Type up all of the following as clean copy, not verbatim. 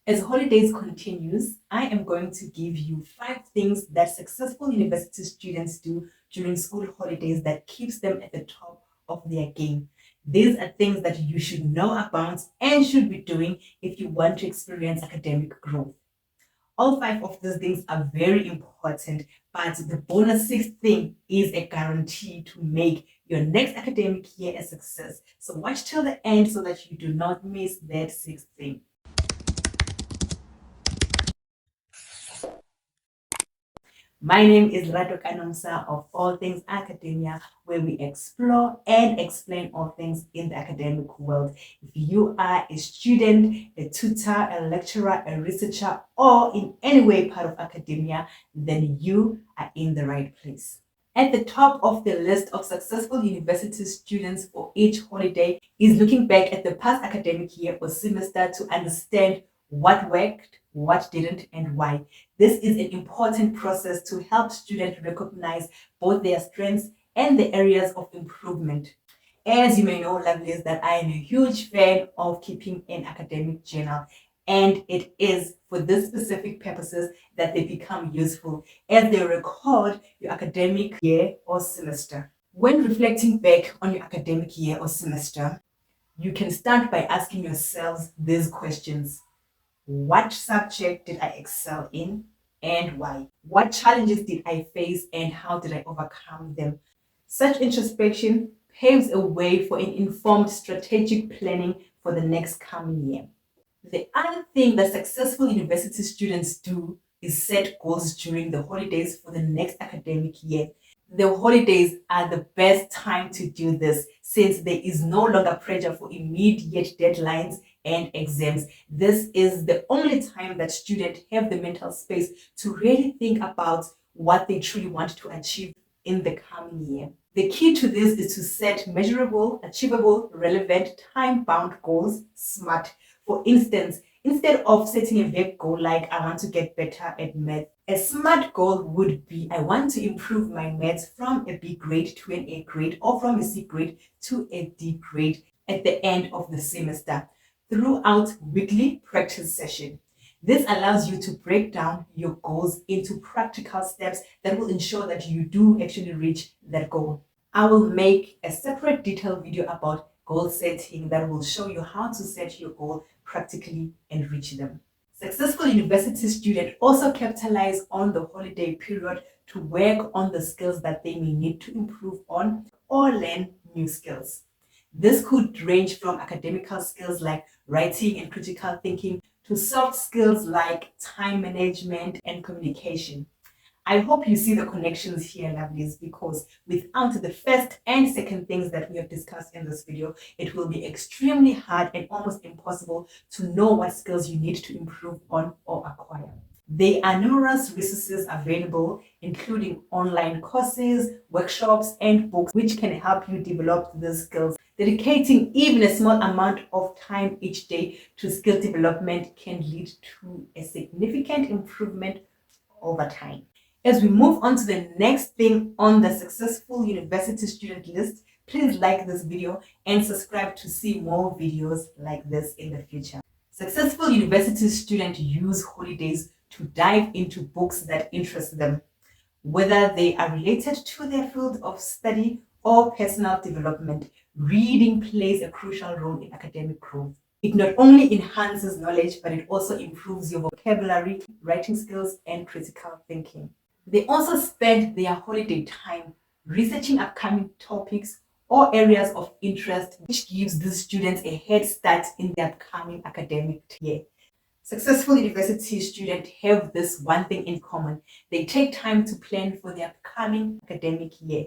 As holidays continues, I am going to give you 5 things that successful university students do during school holidays that keeps them at the top of their game. These are things that you should know about and should be doing if you want to experience academic growth. All 5 of these things are very important, but the bonus sixth thing is a guarantee to make your next academic year a success. So watch till the end so that you do not miss that sixth thing. My name is Rato Kanomsa of All Things Academia, where we explore and explain all things in the academic world. If you are a student, a tutor, a lecturer, a researcher, or in any way part of academia, then you are in the right place. At the top of the list of successful university students for each holiday is looking back at the past academic year or semester to understand what worked, what didn't, and why. This is an important process to help students recognize both their strengths and the areas of improvement. As you may know, lovelies, that I am a huge fan of keeping an academic journal, and it is for this specific purposes that they become useful as they record your academic year or semester. When reflecting back on your academic year or semester, you can start by asking yourselves these questions. What subject did I excel in and why? What challenges did I face and how did I overcome them? Such introspection paves a way for an informed strategic planning for the next coming year. The other thing that successful university students do is set goals during the holidays for the next academic year. The holidays are the best time to do this since there is no longer pressure for immediate deadlines and exams. This is the only time that students have the mental space to really think about what they truly want to achieve in the coming year. The key to this is to set measurable, achievable, relevant, time-bound goals smart. For instance, instead of setting a vague goal like I want to get better at math, a smart goal would be I want to improve my maths from a B grade to an A grade or from a C grade to a D grade at the end of the semester throughout weekly practice session. This allows you to break down your goals into practical steps that will ensure that you do actually reach that goal. I will make a separate detailed video about goal setting that will show you how to set your goal practically and reach them. Successful university students also capitalize on the holiday period to work on the skills that they may need to improve on or learn new skills. This could range from academical skills like writing and critical thinking to soft skills like time management and communication. I hope you see the connections here, lovelies, because without the first and second things that we have discussed in this video, it will be extremely hard and almost impossible to know what skills you need to improve on or acquire. There are numerous resources available, including online courses, workshops, and books, which can help you develop these skills. Dedicating even a small amount of time each day to skill development can lead to a significant improvement over time. As we move on to the next thing on the successful university student list, please like this video and subscribe to see more videos like this in the future. Successful university students use holidays to dive into books that interest them, whether they are related to their field of study or personal development. Reading plays a crucial role in academic growth. It not only enhances knowledge, but it also improves your vocabulary, writing skills, and critical thinking. They also spend their holiday time researching upcoming topics or areas of interest, which gives these students a head start in their upcoming academic year. Successful university students have this one thing in common. They take time to plan for their upcoming academic year.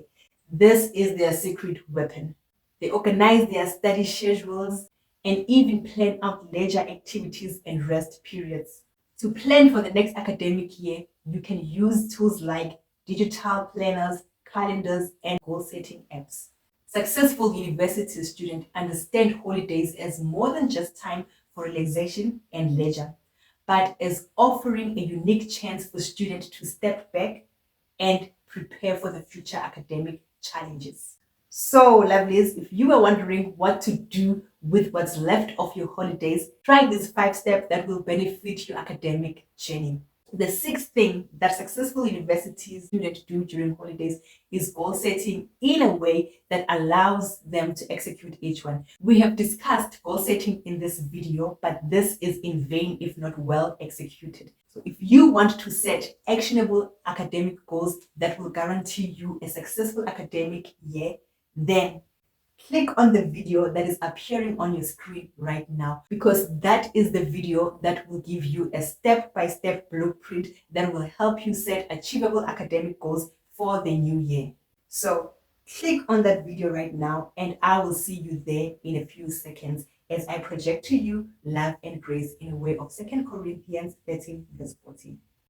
This is their secret weapon. They organize their study schedules and even plan out leisure activities and rest periods. To plan for the next academic year, you can use tools like digital planners, calendars, and goal-setting apps. Successful university students understand holidays as more than just time for relaxation and leisure, but as offering a unique chance for students to step back and prepare for the future academic challenges. So, lovelies, if you were wondering what to do with what's left of your holidays, try these 5 steps that will benefit your academic journey. The sixth thing that successful universities students do during holidays is goal setting in a way that allows them to execute each one. We have discussed goal setting in this video, but this is in vain if not well executed. So if you want to set actionable academic goals that will guarantee you a successful academic year, then click on the video that is appearing on your screen right now, because that is the video that will give you a step-by-step blueprint that will help you set achievable academic goals for the new year. So click on that video right now and I will see you there in a few seconds as I project to you love and grace in a way of 2 Corinthians 13 verse 14.